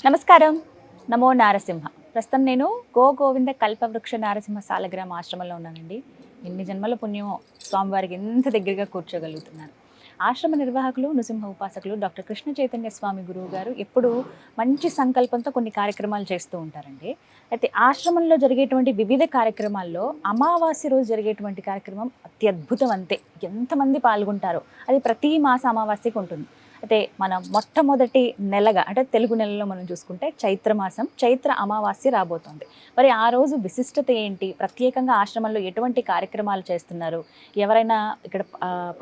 నమస్కారం. నమో నారసింహ. ప్రస్తుతం నేను గోవింద కల్పవృక్ష నారసింహ సాలగ్రామ ఆశ్రమంలో ఉన్నానండి. ఎన్ని జన్మల పుణ్యమో స్వామివారికి ఎంత దగ్గరగా కూర్చోగలుగుతున్నారు. ఆశ్రమ నిర్వాహకులు నృసింహ ఉపాసకులు డాక్టర్ కృష్ణ చైతన్య స్వామి గురువు గారు ఎప్పుడూ మంచి సంకల్పంతో కొన్ని కార్యక్రమాలు చేస్తూ ఉంటారండి. అయితే ఆశ్రమంలో జరిగేటువంటి వివిధ కార్యక్రమాల్లో అమావాస్య రోజు జరిగేటువంటి కార్యక్రమం అత్యద్భుతం. అంతే ఎంతమంది పాల్గొంటారో అది ప్రతి మాస అమావాస్యకు ఉంటుంది. అయితే మన మొట్టమొదటి నెలగా అంటే తెలుగు నెలలో మనం చూసుకుంటే చైత్రమాసం చైత్ర అమావాస్య రాబోతోంది. మరి ఆ రోజు విశిష్టత ఏంటి, ప్రత్యేకంగా ఆశ్రమంలో ఎటువంటి కార్యక్రమాలు చేస్తున్నారు, ఎవరైనా ఇక్కడ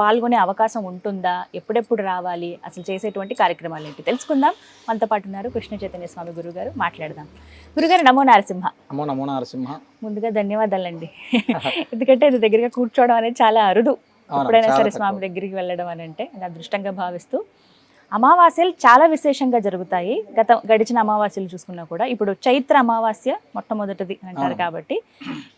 పాల్గొనే అవకాశం ఉంటుందా, ఎప్పుడెప్పుడు రావాలి, అసలు చేసేటువంటి కార్యక్రమాలు ఏంటి తెలుసుకుందాం. మనతో పాటు ఉన్నారు కృష్ణ చైతన్య స్వామి గురుగారు. మాట్లాడదాం. గురుగారు నమో నారసింహ. నమో నారసింహ. ముందుగా ధన్యవాదాలండి. ఎందుకంటే ఇది దగ్గరగా కూర్చోవడం అనేది చాలా అరుదు. ఎప్పుడైనా సరే స్వామి దగ్గరికి వెళ్ళడం అని అంటే అది అదృష్టంగా భావిస్తూ, అమావాస్యలు చాలా విశేషంగా జరుగుతాయి. గడిచిన అమావాస్యలు చూసుకున్నా కూడా ఇప్పుడు చైత్ర అమావాస్య మొట్టమొదటిది అంటారు కాబట్టి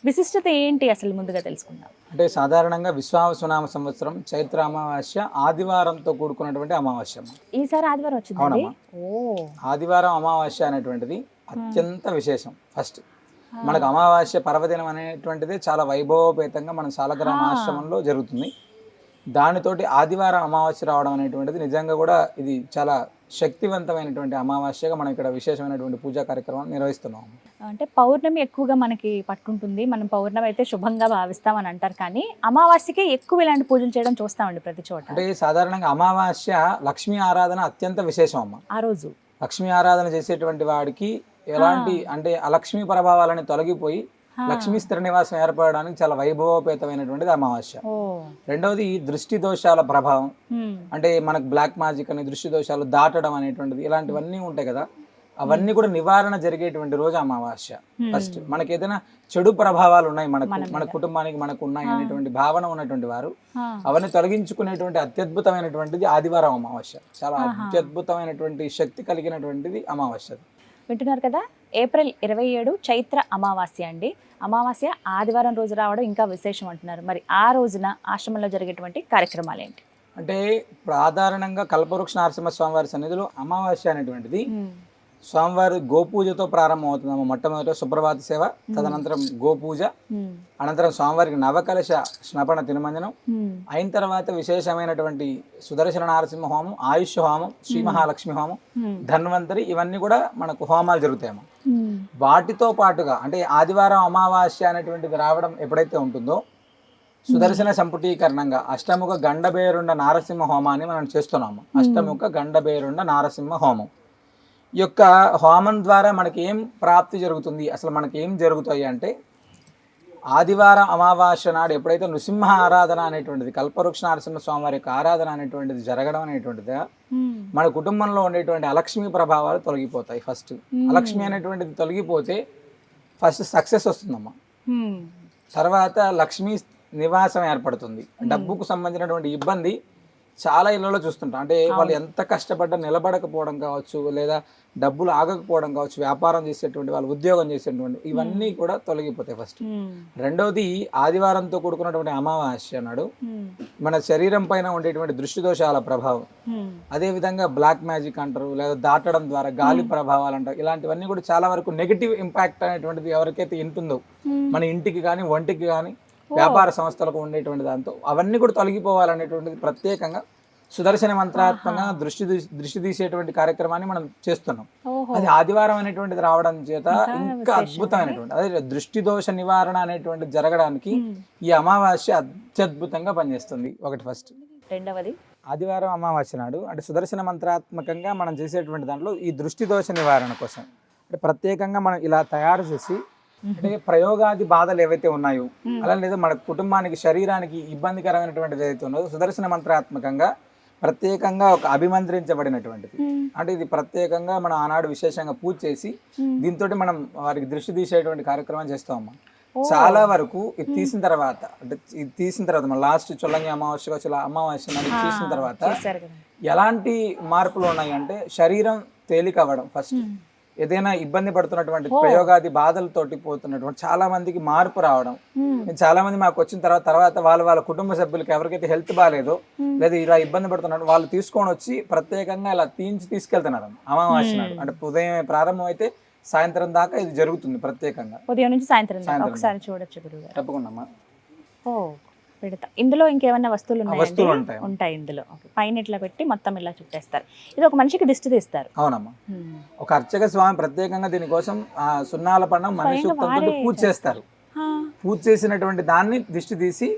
విశిష్టత ఏంటి అసలు ముందుగా తెలుసుకుందాం. అంటే సాధారణంగా విశ్వావసునామ సంవత్సరం చైత్ర అమావాస్య ఆదివారంతో కూడుకున్నటువంటి అమావాస్య. ఈసారి ఆదివారం వచ్చింది. ఆదివారం అమావాస్య అనేటువంటిది అత్యంత విశేషం. ఫస్ట్ మనకు అమావాస్య పర్వదినం అనేటువంటిది చాలా వైభవోపేతంగా మన సాలగ్రామ ఆశ్రమంలో జరుగుతుంది. దానితోటి ఆదివారం అమావాస్య రావడం అనేటువంటిది నిజంగా కూడా ఇది చాలా శక్తివంతమైనటువంటి అమావాస్యగా మనం ఇక్కడ విశేషమైనటువంటి పూజా కార్యక్రమం నిర్వహిస్తున్నాం. అంటే పౌర్ణమి ఎక్కువగా మనకి పట్టుంటుంది, మనం పౌర్ణమి అయితే శుభంగా భావిస్తామని అంటారు, కానీ అమావాస్యకే ఎక్కువ ఇలాంటి పూజలు చేయడం చూస్తామండి ప్రతి చోట. అంటే సాధారణంగా అమావాస్య లక్ష్మీ ఆరాధన అత్యంత విశేషం అమ్మ. ఆ రోజు లక్ష్మీ ఆరాధన చేసేటువంటి వాడికి ఎలాంటి అంటే అలక్ష్మీ ప్రభావాలని తొలగిపోయి లక్ష్మీ స్థిర నివాసం ఏర్పడడానికి చాలా వైభవోపేతమైనటువంటిది అమావాస్య. రెండవది దృష్టి దోషాల ప్రభావం, అంటే మనకు బ్లాక్ మ్యాజిక్ అనే దృష్టి దోషాలు దాటడం అనేటువంటిది ఇలాంటివన్నీ ఉంటాయి కదా, అవన్నీ కూడా నివారణ జరిగేటువంటి రోజు అమావాస్య. ఫస్ట్ మనకి ఏదైనా చెడు ప్రభావాలు ఉన్నాయి మన కుటుంబానికి మనకు ఉన్నాయి అనేటువంటి భావన ఉన్నటువంటి వారు అవన్నీ తొలగించుకునేటువంటి అత్యద్భుతమైనటువంటిది ఆదివారం అమావాస్య. చాలా అత్యద్భుతమైనటువంటి శక్తి కలిగినటువంటిది అమావాస్య. వింటున్నారు కదా, ఏప్రిల్ 27 చైత్ర అమావాస్య అండి. అమావాస్య ఆదివారం రోజు రావడం ఇంకా విశేషం అంటున్నారు. మరి ఆ రోజున ఆశ్రమంలో జరిగేటువంటి కార్యక్రమాలు ఏంటి అంటే, సాధారణంగా కల్పవృక్ష నరసింహ స్వామివారి సన్నిధిలో అమావాస్య అనేటువంటిది స్వామివారి గోపూజతో ప్రారంభం అవుతుందమ్మ. మొట్టమొదట సుప్రభాత సేవ, తదనంతరం గోపూజ, అనంతరం స్వామివారికి నవకలశ స్నపన తిరుమంజనం అయిన తర్వాత విశేషమైనటువంటి సుదర్శన నారసింహ హోమం, ఆయుష్ హోమం, శ్రీ మహాలక్ష్మి హోమం, ధన్వంతరి, ఇవన్నీ కూడా మనకు హోమాలు జరుగుతాయమ్మా. వాటితో పాటుగా అంటే ఆదివారం అమావాస్య అనేటువంటిది రావడం ఎప్పుడైతే ఉంటుందో సుదర్శన సంపుటీకరణంగా అష్టముఖ గండబేరుండ నారసింహ హోమాన్ని మనం చేస్తున్నాము. అష్టముఖ గండబేరుండ నారసింహ హోమం ఈ యొక్క హోమం ద్వారా మనకి ఏం ప్రాప్తి జరుగుతుంది, అసలు మనకి ఏం జరుగుతాయి అంటే, ఆదివారం అమావాస్య నాడు ఎప్పుడైతే నృసింహ ఆరాధన అనేటువంటిది కల్పవృక్ష నరసింహ స్వామి వారి యొక్క ఆరాధన అనేటువంటిది జరగడం అనేటువంటిది మన కుటుంబంలో ఉండేటువంటి అలక్ష్మి ప్రభావాలు తొలగిపోతాయి. ఫస్ట్ అలక్ష్మి అనేటువంటిది తొలగిపోతే ఫస్ట్ సక్సెస్ వస్తుందమ్మా. తర్వాత లక్ష్మీ నివాసం ఏర్పడుతుంది. డబ్బుకు సంబంధించినటువంటి ఇబ్బంది చాలా ఇళ్లలో చూస్తుంటాం. అంటే వాళ్ళు ఎంత కష్టపడ్డా నిలబడకపోవడం కావచ్చు, లేదా డబ్బులు ఆగకపోవడం కావచ్చు, వ్యాపారం చేసేటువంటి వాళ్ళు, ఉద్యోగం చేసేటువంటి, ఇవన్నీ కూడా తొలగిపోతాయి ఫస్ట్. రెండవది ఆదివారంతో కూడుకున్నటువంటి అమావాస్య నాడు మన శరీరం పైన ఉండేటువంటి దృష్టి దోషాల ప్రభావం, అదే విధంగా బ్లాక్ మ్యాజిక్ అంటారు, లేదా దాటడం ద్వారా గాలి ప్రభావాలు అంటారు, ఇలాంటివన్నీ కూడా చాలా వరకు నెగిటివ్ ఇంపాక్ట్ అనేటువంటిది ఎవరికైతే ఉంటుందో మన ఇంటికి కానీ ఒంటికి కానీ వ్యాపార సంస్థలకు ఉండేటువంటి దాంతో అవన్నీ కూడా తొలగిపోవాలనేటువంటిది ప్రత్యేకంగా సుదర్శన మంత్రాత్మకంగా దృష్టి తీసేటువంటి కార్యక్రమాన్ని మనం చేస్తున్నాం. అది ఆదివారం అనేటువంటిది రావడం చేత ఇంకా అద్భుతమైనటువంటి, అదే దృష్టి దోష నివారణ అనేటువంటిది జరగడానికి ఈ అమావాస్య అత్యద్భుతంగా పనిచేస్తుంది. ఒకటి ఫస్ట్. రెండవది ఆదివారం అమావాస్య నాడు అంటే సుదర్శన మంత్రాత్మకంగా మనం చేసేటువంటి దాంట్లో ఈ దృష్టి దోష నివారణ కోసం అంటే ప్రత్యేకంగా మనం ఇలా తయారు చేసి, అంటే ప్రయోగాది బాధలు ఏవైతే ఉన్నాయో అలా లేదా మన కుటుంబానికి శరీరానికి ఇబ్బందికరమైనటువంటిది ఏదైతే ఉన్నదో సుదర్శన మంత్రాత్మకంగా ప్రత్యేకంగా ఒక అభిమంత్రించబడినటువంటిది. అంటే ఇది ప్రత్యేకంగా మనం ఆనాడు విశేషంగా పూజ చేసి దీంతో మనం వారికి దృష్టి తీసేటువంటి కార్యక్రమం చేస్తామమ్మా. చాలా వరకు ఇది తీసిన తర్వాత అంటే ఇది తీసిన తర్వాత మన లాస్ట్ చొల్లంగి అమావాస్య అమావాస్య తీసిన తర్వాత ఎలాంటి మార్పులు ఉన్నాయి అంటే, శరీరం తేలిక అవ్వడం ఫస్ట్, ఏదైనా ఇబ్బంది పడుతున్నటువంటి ప్రయోగాది బాధలతోటి పోతున్నటువంటి చాలా మందికి మార్పు రావడం. చాలా మంది మాకు వచ్చిన తర్వాత వాళ్ళ కుటుంబ సభ్యులకి ఎవరికైతే హెల్త్ బాగాలేదో లేదా ఇలా ఇబ్బంది పడుతున్నారు వాళ్ళు తీసుకొని వచ్చి ప్రత్యేకంగా ఇలా తీసుకెళ్తున్నారు అమావాస్య నాడు. అంటే ఉదయం ప్రారంభం అయితే సాయంత్రం దాకా ఇది జరుగుతుంది ప్రత్యేకంగా, ఉదయం నుంచి సాయంత్రం దాకా. ఒకసారి చూడొచ్చు గురుగారు. తప్పకుండా. పెడతా. ఇందులో ఇంకేమైనా వస్తువులు వస్తువులు ఉంటాయి ఇందులో. పైన ఇట్లా పెట్టి మొత్తం ఇలా చుట్టేస్తారు. ఇది ఒక మనిషికి దిష్టి తీస్తారు. అవునమ్మా. ఒక అర్చక స్వామి ప్రత్యేకంగా దీనికోసం సున్నాల పండం మనిషి పూజ చేస్తారు. పూజ చేసినటువంటి దాన్ని దిష్టి తీసి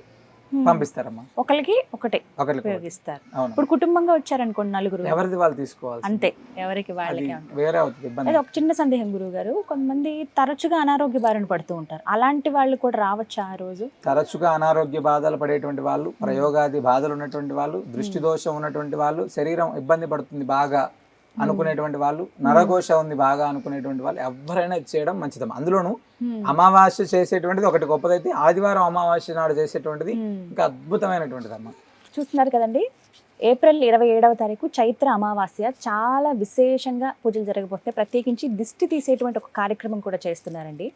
పంపిస్తారమ్మా. ఒకరికి ఒకటే ఉపయోగిస్తారు. ఇప్పుడు కుటుంబంగా వచ్చారనుకోండి నలుగురు, ఎవరిది వాళ్ళు తీసుకోవాలి అంతే, ఎవరికి వాళ్ళకి. వేరే అవుతుంది. ఒక చిన్న సందేహం గురువు గారు, కొంతమంది తరచుగా అనారోగ్య బారిన పడుతూ ఉంటారు, అలాంటి వాళ్ళు కూడా రావచ్చు ఆ రోజు? తరచుగా అనారోగ్య బాధలు పడేటువంటి వాళ్ళు, ప్రయోగాది బాధలు ఉన్నటువంటి వాళ్ళు, దృష్టి దోషం ఉన్నటువంటి వాళ్ళు, శరీరం ఇబ్బంది పడుతుంది బాగా అనుకునేటువంటి వాళ్ళు, నరఘోష ఉంది బాగా అనుకునేటువంటి వాళ్ళు ఎవరైనా చేయడం మంచిదమ్మా. అందులోనూ అమావాస్య చేసేటువంటిది ఒకటి గొప్పదైతే, ఆదివారం అమావాస్య నాడు చేసేటువంటిది ఇంకా అద్భుతమైనటువంటిది అమ్మా. చూస్తున్నారు కదండి, ఏప్రిల్ 27వ తారీఖు చైత్ర అమావాస్య. చాలా విశేషంగా పూజలు జరగబోతే, ప్రత్యేకించి దిష్టి తీసేటువంటి ఒక కార్యక్రమం కూడా చేస్తున్నారండి.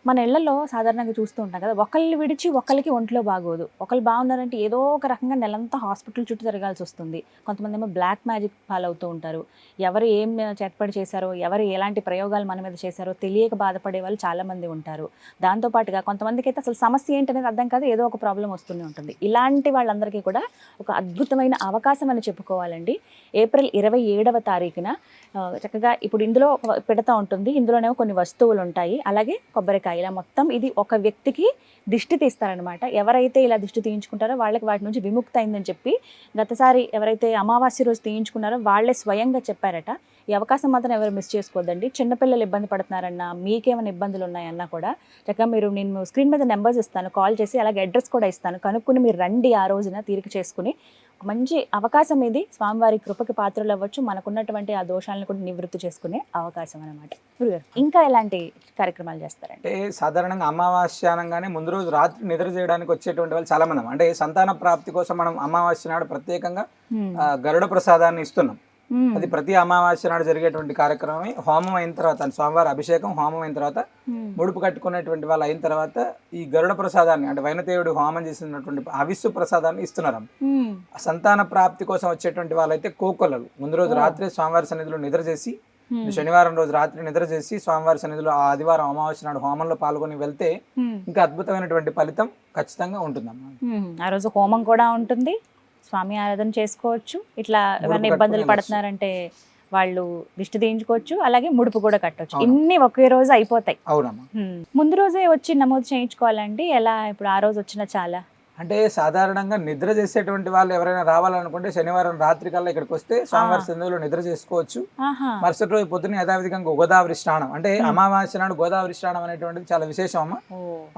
మన ఇళ్లలో సాధారణంగా చూస్తూ ఉంటాం కదా, ఒకళ్ళు విడిచి ఒకరికి ఒంట్లో బాగోదు. ఒకళ్ళు బాగున్నారంటే ఏదో ఒక రకంగా నెలంతా హాస్పిటల్ చుట్టూ తిరగాల్సి వస్తుంది. కొంతమంది ఏమో బ్లాక్ మ్యాజిక్ ఫాలో అవుతూ ఉంటారు. ఎవరు ఏం చేతపడి చేశారో, ఎవరు ఎలాంటి ప్రయోగాలు మన మీద చేశారో తెలియక బాధపడే వాళ్ళు చాలామంది ఉంటారు. దాంతోపాటుగా కొంతమందికి అయితే అసలు సమస్య ఏంటనేది అర్థం కాదు, ఏదో ఒక ప్రాబ్లం వస్తూనే ఉంటుంది. ఇలాంటి వాళ్ళందరికీ కూడా ఒక అద్భుతమైన అవకాశం అని చెప్పుకోవాలండి. ఏప్రిల్ 27వ తారీఖున చక్కగా ఇప్పుడు ఇందులో పెడతా ఉంటుంది. ఇందులోనేమో కొన్ని వస్తువులు ఉంటాయి, అలాగే కొబ్బరికాయ. ఇలా మొత్తం ఇది ఒక వ్యక్తికి దిష్టి తీస్తారనమాట. ఎవరైతే ఇలా దిష్టి తీయించుకుంటారో వాళ్ళకి వాటి నుంచి విముక్తి అయిందని చెప్పి గతసారి ఎవరైతే అమావాస్య రోజు తీయించుకున్నారో వాళ్ళే స్వయంగా చెప్పారట. ఈ అవకాశం మాత్రం ఎవరు మిస్ చేసుకోవద్దండి. చిన్నపిల్లలు ఇబ్బంది పడుతున్నారన్నా, మీకేమైనా ఇబ్బందులు ఉన్నాయన్నా కూడా చక్కగా నేను స్క్రీన్ మీద నెంబర్స్ ఇస్తాను, కాల్ చేసి అలాగే అడ్రస్ కూడా ఇస్తాను, కనుక్కుని మీరు రండి. ఆ రోజున తీరిక చేసుకుని మంచి అవకాశం ఇది. స్వామివారి కృపకి పాత్రలు అవ్వచ్చు, మనకున్నటువంటి ఆ దోషాలను కూడా నివృత్తి చేసుకునే అవకాశం అనమాట. ఇంకా ఎలాంటి కార్యక్రమాలు చేస్తారంటే, సాధారణంగా అమావాస్య అనగానే ముందు రోజు రాత్రి నిద్ర చేయడానికి వచ్చేటువంటి వాళ్ళు చాలా మంది. అంటే సంతాన ప్రాప్తి కోసం మనం అమావాస్య నాడు ప్రత్యేకంగా గరుడ ప్రసాదాన్ని ఇస్తున్నాం. అది ప్రతి అమావాస్య నాడు జరిగేటువంటి కార్యక్రమమే. హోమం అయిన తర్వాత, స్వామివారి అభిషేకం హోమం అయిన తర్వాత, ముడుపు కట్టుకునేటువంటి వాళ్ళు అయిన తర్వాత ఈ గరుడ ప్రసాదాన్ని, అంటే వైనతేయుడు హోమం చేసినటువంటి అవిస్సు ప్రసాదాన్ని ఇస్తున్నారు. సంతాన ప్రాప్తి కోసం వచ్చేటువంటి వాళ్ళైతే కోకొల్లలు ముందు రోజు రాత్రి స్వామివారి సన్నిధిలో నిద్ర చేసి, శనివారం రోజు రాత్రి నిద్ర చేసి స్వామివారి సన్నిధిలో ఆదివారం అమావాస్య నాడు హోమంలో పాల్గొని వెళ్తే ఇంకా అద్భుతమైనటువంటి ఫలితం ఖచ్చితంగా ఉంటుందమ్మా. ఆ రోజు హోమం కూడా ఉంటుంది, స్వామి ఆరాధన చేసుకోవచ్చు. ఇట్లా ఎవరైనా ఇబ్బందులు పడుతున్నారంటే వాళ్ళు దిష్టి తీయించుకోవచ్చు, అలాగే ముడుపు కూడా కట్టవచ్చు. ఇన్ని ఒకే రోజు అయిపోతాయి. అవునమ్మా. ముందు రోజే వచ్చి నమోదు చేయించుకోవాలండి ఎలా? ఇప్పుడు ఆ రోజు వచ్చిన చాలా అంటే సాధారణంగా నిద్ర చేసేటువంటి వాళ్ళు ఎవరైనా రావాలనుకుంటే శనివారం రాత్రి కల్లా ఇక్కడికి వస్తే స్వామివారి సన్నిధిలో నిద్ర చేసుకోవచ్చు. మరుసటి రోజు పొద్దున్న యథావిధిగా గోదావరి స్నానం, అంటే అమావాస్య నాడు గోదావరి స్నానం అనేటువంటిది చాలా విశేషం అమ్మ.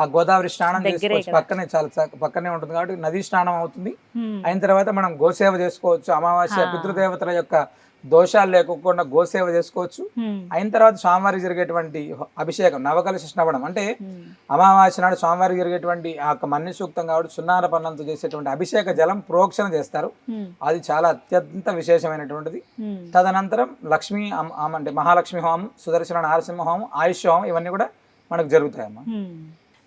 ఆ గోదావరి స్నానం చేసుకోవచ్చు, పక్కనే ఉంటుంది కాబట్టి నదీ స్నానం అవుతుంది. అయిన తర్వాత మనం గోసేవ చేసుకోవచ్చు. అమావాస్య పితృదేవతల యొక్క దోషాలు లేకుండా గోసేవ చేసుకోవచ్చు. అయిన తర్వాత స్వామివారికి జరిగేటువంటి అభిషేకం నవకలశ శ్రవణం, అంటే అమావాస్య నాడు స్వామివారికి జరిగేటువంటి ఆ మన్య సూక్తం కాబట్టి సున్నార పన్నంతో చేసేటువంటి అభిషేక జలం ప్రోక్షణ చేస్తారు. అది చాలా అత్యంత విశేషమైనటువంటిది. తదనంతరం లక్ష్మీ అంటే మహాలక్ష్మి హోమం, సుదర్శన నరసింహ హోమం, ఆయుష్ హోమం ఇవన్నీ కూడా మనకు జరుగుతాయమ్మా.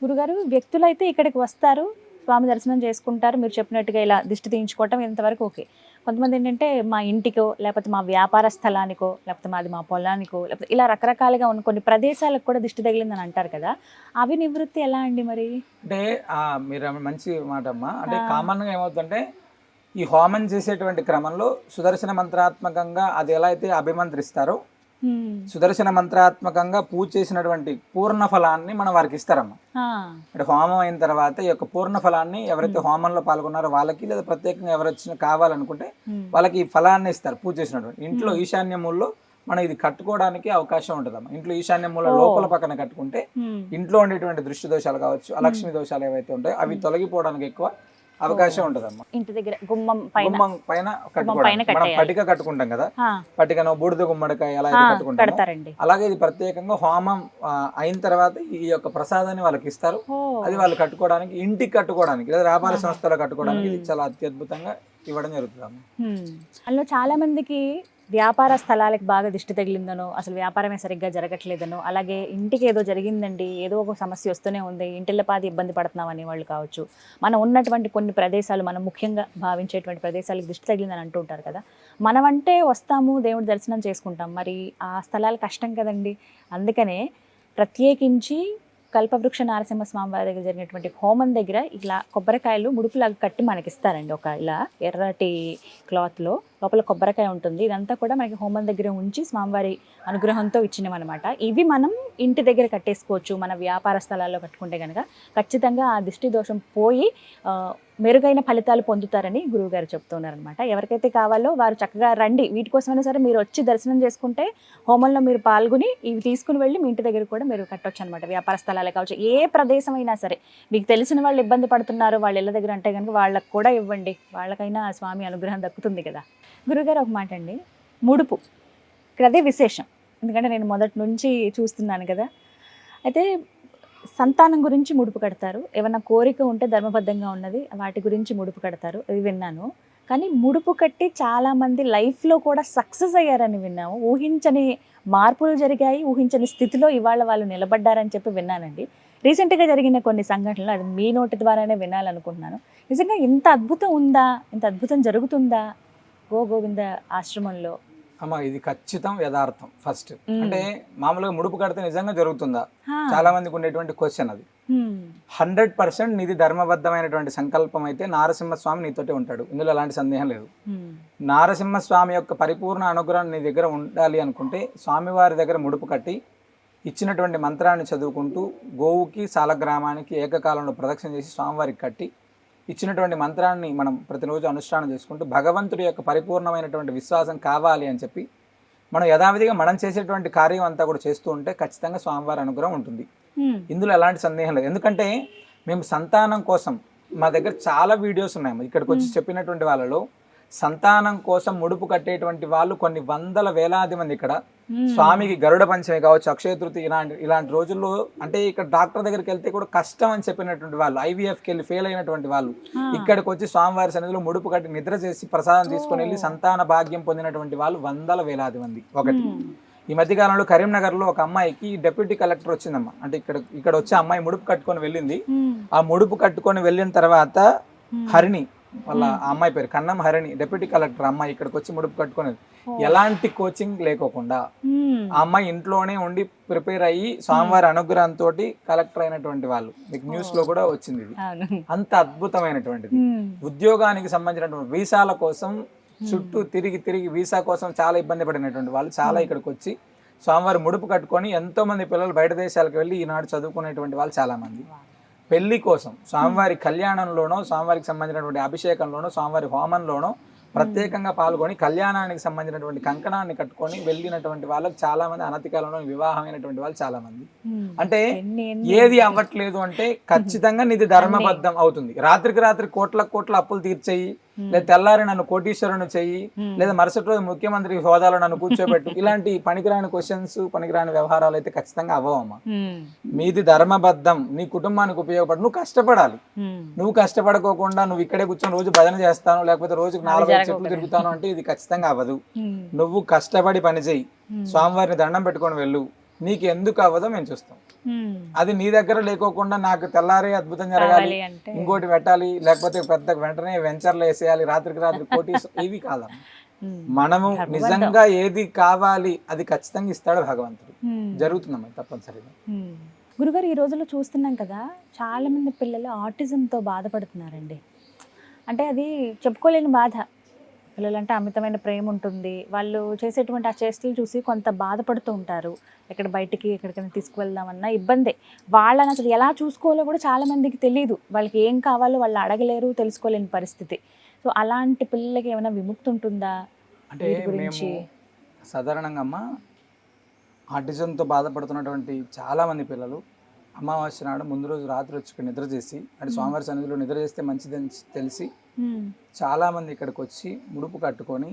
గురుగారు, వ్యక్తులు అయితే ఇక్కడికి వస్తారు, స్వామి దర్శనం చేసుకుంటారు, మీరు చెప్పినట్టుగా ఇలా దిష్టి తీయించుకోవటం ఇంతవరకు ఓకే. కొంతమంది ఏంటంటే మా ఇంటికో, లేకపోతే మా వ్యాపార స్థలానికో, లేకపోతే మాది మా పొలానికో, లేకపోతే ఇలా రకరకాలుగా ఉన్న కొన్ని ప్రదేశాలకు కూడా దిష్టి తగిలిందని అంటారు కదా, అవి నివృత్తి ఎలా అండి మరి? అంటే మీరు మంచి మాట అమ్మా. అంటే కామన్గా ఏమవుతుందంటే ఈ హోమం చేసేటువంటి క్రమంలో సుదర్శన మంత్రాత్మకంగా అది ఎలా అయితే అభిమంత్రిస్తారో, సుదర్శన మంత్రాత్మకంగా పూజ చేసినటువంటి పూర్ణ ఫలాన్ని మనం వారికి ఇస్తారమ్మా. అంటే హోమం అయిన తర్వాత ఈ యొక్క పూర్ణ ఫలాన్ని ఎవరైతే హోమంలో పాల్గొన్నారో వాళ్ళకి, లేదా ప్రత్యేకంగా ఎవరు వచ్చినా కావాలనుకుంటే వాళ్ళకి ఈ ఫలాన్ని ఇస్తారు. పూజ చేసినటువంటి ఇంట్లో ఈశాన్యముల్లో మనం ఇది కట్టుకోవడానికి అవకాశం ఉంటుందమ్మా. ఇంట్లో ఈశాన్యముల లోపల పక్కన కట్టుకుంటే ఇంట్లో ఉండేటువంటి దృష్టి దోషాలు కావచ్చు, అలక్ష్మి దోషాలు ఏవైతే ఉంటాయో అవి తొలగిపోవడానికి ఎక్కువ అవకాశం ఉంటదమ్మా. ఇంటి దగ్గర గుమ్మం పైన మనం పటిక కట్టుకుంటాం కదా, పటికను బూడిద గుమ్మడికాయ అలా కట్టుకుంటాం. అలాగే ఇది ప్రత్యేకంగా హోమం అయిన తర్వాత ఈ యొక్క ప్రసాదాన్ని వాళ్ళకి ఇస్తారు. అది వాళ్ళు కట్టుకోవడానికి, ఇంటికి కట్టుకోవడానికి, లేదా వ్యాపార సంస్థలో కట్టుకోవడానికి ఇది చాలా అత్యద్భుతంగా ఇవ్వడం జరుగుతుంది. అందులో చాలా మందికి వ్యాపార స్థలాలకు బాగా దిష్టి తగిలిందనో, అసలు వ్యాపారమే సరిగ్గా జరగట్లేదనో, అలాగే ఇంటికి ఏదో జరిగిందండి, ఏదో ఒక సమస్య వస్తూనే ఉంది, ఇంటిల్లపాది ఇబ్బంది పడుతున్నాం అనేవాళ్ళు కావచ్చు. మనం ఉన్నటువంటి కొన్ని ప్రదేశాలు, మనం ముఖ్యంగా భావించేటువంటి ప్రదేశాలకు దిష్టి తగిలిందని అంటూ ఉంటారు కదా. మనమంటే వస్తాము, దేవుడి దర్శనం చేసుకుంటాం, మరి ఆ స్థలాలు కష్టం కదండి. అందుకనే ప్రత్యేకించి కల్పవృక్ష నారసింహ స్వామి వారి దగ్గర జరిగినటువంటి హోమం దగ్గర ఇలా కొబ్బరికాయలు ముడుపులాగా కట్టి మనకి ఇస్తారండి. ఒక ఇలా ఎర్రటి క్లాత్లో లోపల కొబ్బరికాయ ఉంటుంది. ఇదంతా కూడా మనకి హోమం దగ్గర ఉంచి స్వామివారి అనుగ్రహంతో ఇచ్చినవన్నమాట. ఇవి మనం ఇంటి దగ్గర కట్టేసుకోవచ్చు. మన వ్యాపార స్థలాల్లో కట్టుకుంటే కనుక ఖచ్చితంగా ఆ దిష్టి దోషం పోయి మెరుగైన ఫలితాలు పొందుతారని గురువుగారు చెప్తున్నారనమాట. ఎవరికైతే కావాలో వారు చక్కగా రండి. వీటి కోసమైనా సరే మీరు వచ్చి దర్శనం చేసుకుంటే హోమంలో మీరు పాల్గొని ఇవి తీసుకుని వెళ్ళి మీ ఇంటి దగ్గర కూడా మీరు కట్టొచ్చు అనమాట. వ్యాపార స్థలాలే కావచ్చు, ఏ ప్రదేశం అయినా సరే. మీకు తెలిసిన వాళ్ళు ఇబ్బంది పడుతున్నారు వాళ్ళ ఇళ్ళ దగ్గర అంటే కనుక వాళ్ళకు కూడా ఇవ్వండి. వాళ్ళకైనా స్వామి అనుగ్రహం దక్కుతుంది కదా. గురువుగారు ఒక మాట అండి, ముడుపు ఇక్కడ అదే విశేషం. ఎందుకంటే నేను మొదటి నుంచి చూస్తున్నాను కదా. అయితే సంతానం గురించి ముడుపు కడతారు, ఏమన్నా కోరిక ఉంటే ధర్మబద్ధంగా ఉన్నది వాటి గురించి ముడుపు కడతారు, ఇది విన్నాను. కానీ ముడుపు కట్టి చాలామంది లైఫ్లో కూడా సక్సెస్ అయ్యారని విన్నాము. ఊహించని మార్పులు జరిగాయి, ఊహించని స్థితిలో ఇవాళ వాళ్ళు నిలబడ్డారని చెప్పి విన్నానండి. రీసెంట్గా జరిగిన కొన్ని సంఘటనలు అది మీ నోటి ద్వారానే వినాలనుకుంటున్నాను. నిజంగా ఇంత అద్భుతం ఉందా, ఇంత అద్భుతం జరుగుతుందా గోవింద ఆశ్రమంలో? అమ్మ ఇది ఖచ్చితం యథార్థం. ఫస్ట్ అంటే మామూలుగా ముడుపు కడితే నిజంగా జరుగుతుందా, చాలా మందికి ఉండేటువంటి క్వశ్చన్ అది. 100% నీది ధర్మబద్ధమైనటువంటి సంకల్పం అయితే నారసింహస్వామి నీతోటే ఉంటాడు, ఇందులో ఎలాంటి సందేహం లేదు. నారసింహస్వామి యొక్క పరిపూర్ణ అనుగ్రహం నీ దగ్గర ఉండాలి అనుకుంటే స్వామివారి దగ్గర ముడుపు కట్టి ఇచ్చినటువంటి మంత్రాన్ని చదువుకుంటూ గోవుకి సాలగ్రామానికి ఏకకాలంలో ప్రదక్షిణ చేసి స్వామివారికి కట్టి ఇచ్చినటువంటి మంత్రాన్ని మనం ప్రతిరోజు అనుష్ఠానం చేసుకుంటూ భగవంతుడి యొక్క పరిపూర్ణమైనటువంటి విశ్వాసం కావాలి అని చెప్పి మనం యథావిధిగా మనం చేసేటువంటి కార్యం అంతా కూడా చేస్తూ ఉంటే ఖచ్చితంగా స్వామివారి అనుగ్రహం ఉంటుంది. ఇందులో ఎలాంటి సందేహం లేదు. ఎందుకంటే మేము సంతానం కోసం మా దగ్గర చాలా వీడియోస్ ఉన్నాయి. ఇక్కడికి వచ్చి చెప్పినటువంటి వాళ్ళలో సంతానం కోసం ముడుపు కట్టేటువంటి వాళ్ళు కొన్ని వందల వేలాది మంది ఇక్కడ స్వామికి గరుడ పంచమి కావచ్చు, అక్షయ తృతీయ ఇలాంటి రోజుల్లో అంటే ఇక్కడ డాక్టర్ దగ్గరికి వెళ్తే కూడా కష్టం అని చెప్పినటువంటి వాళ్ళు, ఐవీఎఫ్కి వెళ్ళి ఫెయిల్ అయినటువంటి వాళ్ళు ఇక్కడికి వచ్చి స్వామివారి సన్నిధిలో ముడుపు కట్టి నిద్ర చేసి ప్రసాదం తీసుకుని వెళ్ళి సంతాన భాగ్యం పొందినటువంటి వాళ్ళు వందల వేలాది మంది. ఒకటి ఈ మధ్యకాలంలో కరీంనగర్లో ఒక అమ్మాయికి డెప్యూటీ కలెక్టర్ వచ్చిందమ్మా. అంటే ఇక్కడ వచ్చి అమ్మాయి ముడుపు కట్టుకొని వెళ్ళింది. ఆ ముడుపు కట్టుకొని వెళ్ళిన తర్వాత హరిణి వాళ్ళ ఆ అమ్మాయి పేరు కన్నం హరిణి, డెప్యూటీ కలెక్టర్ అమ్మాయి ఇక్కడికి వచ్చి ముడుపు కట్టుకొని ఎలాంటి కోచింగ్ లేకోకుండా ఆ అమ్మాయి ఇంట్లోనే ఉండి ప్రిపేర్ అయ్యి స్వామివారి అనుగ్రహంతో కలెక్టర్ అయినటువంటి వాళ్ళు. మీకు న్యూస్ లో కూడా వచ్చింది ఇది. అంత అద్భుతమైనటువంటిది. ఉద్యోగానికి సంబంధించినటువంటి వీసాల కోసం చుట్టూ తిరిగి వీసా కోసం చాలా ఇబ్బంది పడినటువంటి వాళ్ళు చాలా ఇక్కడికి వచ్చి స్వామివారి ముడుపు కట్టుకొని ఎంతో మంది పిల్లలు బయట దేశాలకు వెళ్ళి ఈనాడు చదువుకునేటువంటి వాళ్ళు చాలా మంది. పెళ్లి కోసం స్వామివారి కళ్యాణంలోనో, స్వామివారికి సంబంధించినటువంటి అభిషేకంలోనో, స్వామివారి హోమంలోనో ప్రత్యేకంగా పాల్గొని కళ్యాణానికి సంబంధించినటువంటి కంకణాన్ని కట్టుకొని వెళ్ళినటువంటి వాళ్ళకి చాలా మంది, అనతి కాలంలో వివాహమైనటువంటి వాళ్ళు చాలా మంది. అంటే ఏది అవ్వట్లేదు అంటే ఖచ్చితంగా నీది ధర్మబద్ధం అవుతుంది. రాత్రికి రాత్రి కోట్ల అప్పులు తీర్చేయి, లేదా తెల్లారి నన్ను కోటీశ్వరుని చెయ్యి, లేదా మరుసటి రోజు ముఖ్యమంత్రి హోదాలో నన్ను కూర్చోబెట్టు, ఇలాంటి పనికిరాని క్వశ్చన్స్, పనికిరాని వ్యవహారాలు అయితే ఖచ్చితంగా అవ్వవమ్మా. మీది ధర్మబద్ధం, నీ కుటుంబానికి ఉపయోగపడు. నువ్వు కష్టపడాలి. నువ్వు కష్టపడుకోకుండా నువ్వు ఇక్కడే కూర్చొని రోజు భజన చేస్తాను, లేకపోతే రోజుకి 4 చెట్లు తిరుగుతాను అంటే ఇది ఖచ్చితంగా అవ్వదు. నువ్వు కష్టపడి పని చెయ్యి, స్వామివారిని దండం పెట్టుకొని వెళ్ళు. నీకు ఎందుకు అవ్వదో మేము చూస్తాం. అది నీ దగ్గర లేకోకుండా నాకు తెల్లారే అద్భుతం జరగాలి, ఇంకోటి పెట్టాలి, లేకపోతే పెద్ద వెంటనే వెంచర్లు వేసేయాలి, రాత్రికి రాత్రి కోటి, ఇవి కాదమ్మా. మనము నిజంగా ఏది కావాలి అది ఖచ్చితంగా ఇస్తాడు భగవంతుడు. జరుగుతుందమ్మా తప్పనిసరిగా. గురుగారు, ఈ రోజుల్లో చూస్తున్నాం కదా, చాలా మంది పిల్లలు ఆటిజంతో బాధపడుతున్నారండి. అంటే అది చెప్పుకోలేని బాధ. పిల్లలంటే అమితమైన ప్రేమ ఉంటుంది, వాళ్ళు చేసేటువంటి ఆ చేష్టలు చూసి కొంత బాధపడుతూ ఉంటారు. ఎక్కడ బయటికి ఎక్కడికైనా తీసుకువెళ్దామన్నా ఇబ్బందే. వాళ్ళని అసలు ఎలా చూసుకోవాలో కూడా చాలా మందికి తెలియదు. వాళ్ళకి ఏం కావాలో వాళ్ళు అడగలేరు, తెలుసుకోలేని పరిస్థితి. సో అలాంటి పిల్లలకి ఏమైనా విముక్తి ఉంటుందా? అంటే మేము సాధారణంగా అమ్మ ఆటిజంతో బాధపడుతున్నటువంటి చాలా మంది పిల్లలు అమావాస్య నాడు ముందు రోజు రాత్రి వచ్చి ఇక్కడ నిద్ర చేసి, అంటే స్వామివారి సన్నిధిలో నిద్ర చేస్తే మంచిదని తెలిసి చాలా మంది ఇక్కడికి వచ్చి ముడుపు కట్టుకొని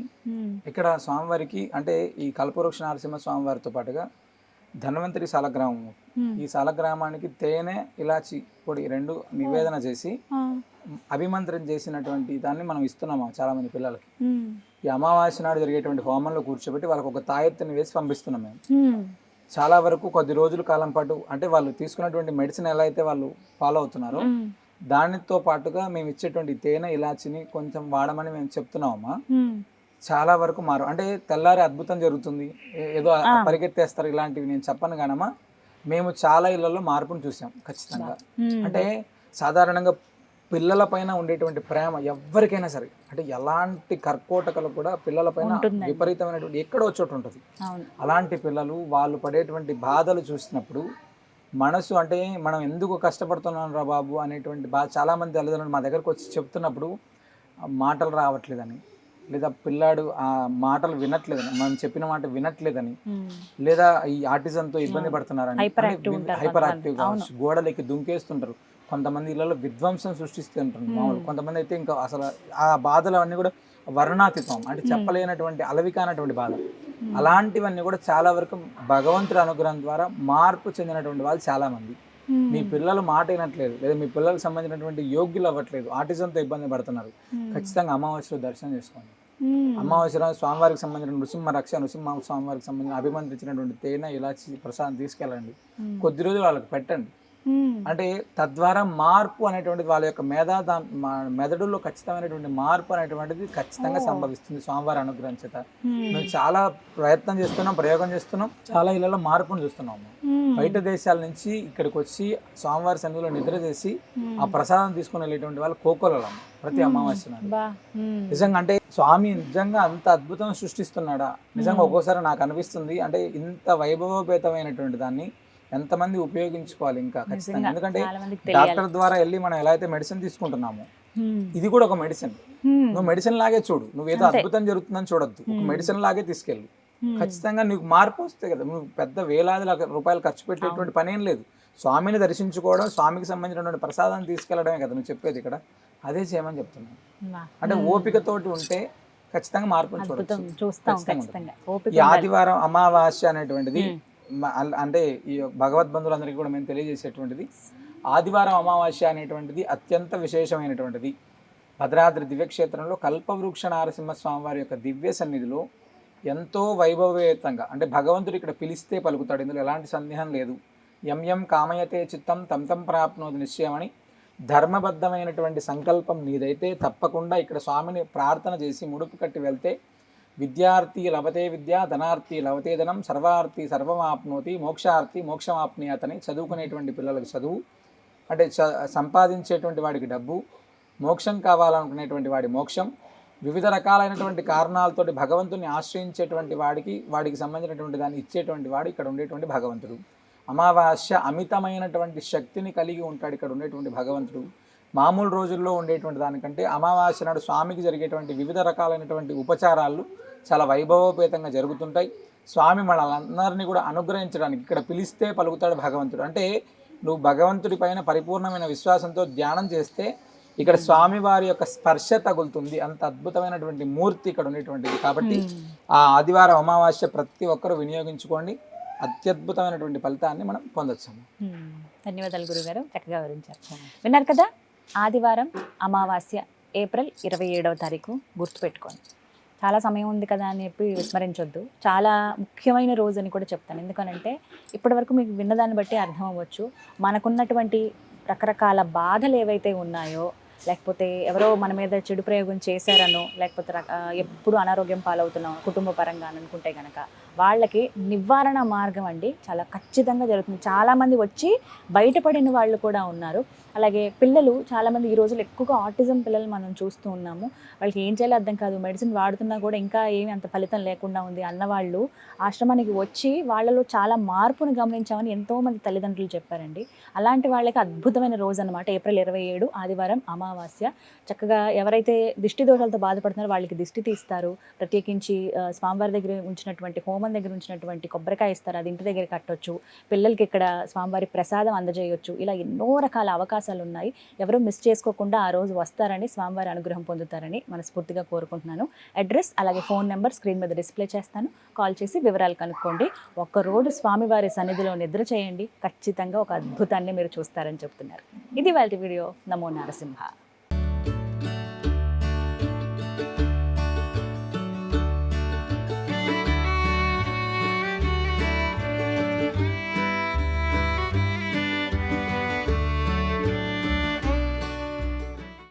ఇక్కడ స్వామివారికి, అంటే ఈ కల్పవృక్ష నరసింహ స్వామివారితో పాటుగా ధన్వంతరి సాలగ్రామం. ఈ సాలగ్రామానికి తేనె ఇలాచి పొడి రెండు నివేదన చేసి అభిమంత్రం చేసినటువంటి దాన్ని మనం ఇస్తున్నాము చాలా మంది పిల్లలకి. ఈ అమావాస్య నాడు జరిగేటువంటి హోమంలో కూర్చోబెట్టి వాళ్ళకి ఒక తాయెత్తుని వేసి పంపిస్తున్నాం మేము. చాలా వరకు కొద్ది రోజుల కాలం పాటు అంటే వాళ్ళు తీసుకున్నటువంటి మెడిసిన్ ఎలా అయితే వాళ్ళు ఫాలో అవుతున్నారో దానితో పాటుగా మేము ఇచ్చేటువంటి తేనె ఇలాచిని కొంచెం వాడమని మేము చెప్తున్నామమ్మా. చాలా వరకు మారు అంటే తెల్లారి అద్భుతం జరుగుతుంది, ఏదో పరిగెత్తేస్తారు ఇలాంటివి నేను చెప్పను కానమ్మా. మేము చాలా ఇళ్లలో మార్పును చూసాం ఖచ్చితంగా. అంటే సాధారణంగా పిల్లల పైన ఉండేటువంటి ప్రేమ ఎవరికైనా సరే, అంటే ఎలాంటి కర్కోటకలు కూడా పిల్లల పైన విపరీతమైనటువంటి ఎక్కడో చోటు ఉంటుంది. అలాంటి పిల్లలు వాళ్ళు పడేటువంటి బాధలు చూసినప్పుడు మనసు అంటే మనం ఎందుకు కష్టపడుతున్నాం రా బాబు అనేటువంటి బాధ చాలా మంది తల్లిదండ్రులు మా దగ్గరకు వచ్చి చెప్తున్నప్పుడు మాటలు రావట్లేదని, లేదా పిల్లాడు ఆ మాటలు వినట్లేదని, మనం చెప్పిన మాట వినట్లేదని, లేదా ఈ ఆటిజంతో ఇబ్బంది పడుతున్నారని, హైపర్ యాక్టివ్ కావచ్చు, గోడలకి దుంకేస్తుంటారు. కొంతమంది ఇళ్లలో విధ్వంసం సృష్టిస్తుంటారు మామూలు. కొంతమంది అయితే ఇంకా అసలు ఆ బాధలు అవన్నీ కూడా వర్ణాతీతం, అంటే చెప్పలేనటువంటి అలవికానటువంటి బాధ. అలాంటివన్నీ కూడా చాలా వరకు భగవంతుడి అనుగ్రహం ద్వారా మార్పు చెందినటువంటి వాళ్ళు చాలా మంది. మీ పిల్లలు మాట వినట్లేదు, లేదా మీ పిల్లలకు సంబంధించినటువంటి యోగ్యులు అవ్వట్లేదు, ఆటిజంతో ఇబ్బంది పడుతున్నారు, ఖచ్చితంగా అమావాస్యలో దర్శనం చేసుకోండి. అమావాస్య స్వామివారికి సంబంధించిన నృసింహ స్వామివారికి సంబంధించిన అభిమంత్రించినటువంటి తేనె ఇలాచి ప్రసాదం తీసుకెళ్ళండి, కొద్ది రోజులు వాళ్ళకి పెట్టండి. అంటే తద్వారా మార్పు అనేటువంటిది వాళ్ళ యొక్క మెదడులో ఖచ్చితమైనటువంటి మార్పు అనేటువంటిది ఖచ్చితంగా సంభవిస్తుంది స్వామివారి అనుగ్రహం చేత. మేము చాలా ప్రయత్నం చేస్తున్నాం, ప్రయోగం చేస్తున్నాం, చాలా ఇళ్లలో మార్పును చూస్తున్నాము. బయట దేశాల నుంచి ఇక్కడికి వచ్చి స్వామివారి సన్నిధిలో నిద్ర చేసి ఆ ప్రసాదం తీసుకుని వెళ్ళేటువంటి వాళ్ళు కోకోలలో ప్రతి అమావాస్య నాడు. నిజంగా అంటే స్వామి నిజంగా అంత అద్భుతం సృష్టిస్తున్నాడా నిజంగా ఒక్కోసారి నాకు అనిపిస్తుంది. అంటే ఇంత వైభవోపేతమైనటువంటి దాన్ని ఎంతమంది ఉపయోగించుకోవాలి ఇంకా ఖచ్చితంగా. ఎందుకంటే డాక్టర్ ద్వారా వెళ్ళి మనం ఎలా అయితే మెడిసిన్ తీసుకుంటున్నామో ఇది కూడా ఒక మెడిసిన్. నువ్వు మెడిసిన్ లాగే చూడు, నువ్వేదో అద్భుతం జరుగుతుందని చూడొద్దు, ఒక మెడిసిన్ లాగే తీసుకెళ్ళు. ఖచ్చితంగా నీకు మార్పు వస్తే కదా. నువ్వు పెద్ద వేలాది రూపాయలు ఖర్చు పెట్టేటువంటి పని ఏం లేదు. స్వామిని దర్శించుకోవడం, స్వామికి సంబంధించినటువంటి ప్రసాదాన్ని తీసుకెళ్లడమే కదా నువ్వు చెప్పేది ఇక్కడ. అదే చేయమని చెప్తున్నాను. అంటే ఓపికతోటి ఉంటే ఖచ్చితంగా మార్పును చూడొచ్చు. ఈ ఆదివారం అమావాస్య అనేటువంటిది అంటే ఈ భగవద్బంధువులందరికీ కూడా మేము తెలియజేసేటువంటిది, ఆదివారం అమావాస్య అనేటువంటిది అత్యంత విశేషమైనటువంటిది. భద్రాద్రి దివ్యక్షేత్రంలో కల్పవృక్ష నారసింహస్వామి వారి యొక్క దివ్య సన్నిధిలో ఎంతో వైభవేతంగా, అంటే భగవంతుడు ఇక్కడ పిలిస్తే పలుకుతాడు, ఇందులో ఎలాంటి సందేహం లేదు. యం కామయతే చిత్తం తం ప్రాప్నోది నిశ్చయం అని ధర్మబద్ధమైనటువంటి సంకల్పం నీదైతే తప్పకుండా ఇక్కడ స్వామిని ప్రార్థన చేసి ముడుపు కట్టి వెళ్తే విద్యార్థి లభతే విద్య, ధనార్థి లభతే ధనం, సర్వార్థి సర్వమాప్నోతి, మోక్షార్థి మోక్షమాప్నియతని. చదువుకునేటువంటి పిల్లలకు చదువు, అంటే సంపాదించేటువంటి వాడికి డబ్బు, మోక్షం కావాలనుకునేటువంటి వాడి మోక్షం, వివిధ రకాలైనటువంటి కారణాలతోటి భగవంతుని ఆశ్రయించేటువంటి వాడికి సంబంధించినటువంటి దాన్ని ఇచ్చేటువంటి వాడు ఇక్కడ ఉండేటువంటి భగవంతుడు. అమావాస్య అమితమైనటువంటి శక్తిని కలిగి ఉంటాడు ఇక్కడ ఉండేటువంటి భగవంతుడు. మామూలు రోజుల్లో ఉండేటువంటి దానికంటే అమావాస్య నాడు స్వామికి జరిగేటువంటి వివిధ రకాలైనటువంటి ఉపచారాలు చాలా వైభవోపేతంగా జరుగుతుంటాయి. స్వామి మనల్ని కూడా అనుగ్రహించడానికి ఇక్కడ పిలిస్తే పలుకుతాడు భగవంతుడు. అంటే నువ్వు భగవంతుడి పైన పరిపూర్ణమైన విశ్వాసంతో ధ్యానం చేస్తే ఇక్కడ స్వామి వారి యొక్క స్పర్శ తగులుతుంది. అంత అద్భుతమైనటువంటి మూర్తి ఇక్కడ ఉండేటువంటిది. కాబట్టి ఆ ఆదివారం అమావాస్య ప్రతి ఒక్కరూ వినియోగించుకోండి, అత్యద్భుతమైనటువంటి ఫలితాన్ని మనం పొందొచ్చు. ధన్యవాదాలు గురుగారు, చక్కగా వివరించారు. విన్నారు కదా, ఆదివారం అమావాస్య ఏప్రిల్ 27వ తారీఖు గుర్తుపెట్టుకోండి. చాలా సమయం ఉంది కదా అని చెప్పి విస్మరించొద్దు. చాలా ముఖ్యమైన రోజు అని కూడా చెప్తాను. ఎందుకనంటే ఇప్పటివరకు మీకు విన్నదాన్ని బట్టి అర్థం అవ్వచ్చు, మనకున్నటువంటి రకరకాల బాధలు ఏవైతే ఉన్నాయో, లేకపోతే ఎవరో మన మీద చెడు ప్రయోగం చేశారనో, లేకపోతే ఎప్పుడు అనారోగ్యం పాలవుతున్నాం కుటుంబ పరంగా అని అనుకుంటే కనుక వాళ్ళకి నివారణ మార్గం అండి చాలా ఖచ్చితంగా జరుగుతుంది. చాలామంది వచ్చి బయటపడిన వాళ్ళు కూడా ఉన్నారు. అలాగే పిల్లలు చాలామంది ఈ రోజులు ఎక్కువగా ఆటిజం పిల్లలు మనం చూస్తూ ఉన్నాము. వాళ్ళకి ఏం చేయాలో అర్థం కాదు, మెడిసిన్ వాడుతున్నా కూడా ఇంకా ఏమి అంత ఫలితం లేకుండా ఉంది అన్నవాళ్ళు ఆశ్రమానికి వచ్చి వాళ్ళలో చాలా మార్పును గమనించామని ఎంతోమంది తల్లిదండ్రులు చెప్పారండి. అలాంటి వాళ్ళకి అద్భుతమైన రోజు అనమాట ఏప్రిల్ 27 ఆదివారం అమావాస్య. చక్కగా ఎవరైతే దిష్టి దోషాలతో బాధపడుతున్నారో వాళ్ళకి దిష్టి తీస్తారు. ప్రత్యేకించి స్వామివారి దగ్గర ఉంచినటువంటి హోమ గుమ్మం దగ్గర ఉంచినటువంటి కొబ్బరికాయ ఇస్తారు, అది ఇంటి దగ్గర కట్టొచ్చు, పిల్లలకి ఇక్కడ స్వామివారి ప్రసాదం అందజేయొచ్చు. ఇలా ఎన్నో రకాల అవకాశాలు ఉన్నాయి. ఎవరు మిస్ చేసుకోకుండా ఆ రోజు వస్తారని, స్వామివారి అనుగ్రహం పొందుతారని మనస్ఫూర్తిగా కోరుకుంటున్నాను. అడ్రస్ అలాగే ఫోన్ నెంబర్ స్క్రీన్ మీద డిస్ప్లే చేస్తాను, కాల్ చేసి వివరాలు కనుక్కోండి. ఒక్కరోజు స్వామివారి సన్నిధిలో నిద్ర చేయండి, ఖచ్చితంగా ఒక అద్భుతాన్ని మీరు చూస్తారని చెప్తున్నారు. ఇది వాళ్ళ వీడియో. నమో నారసింహ.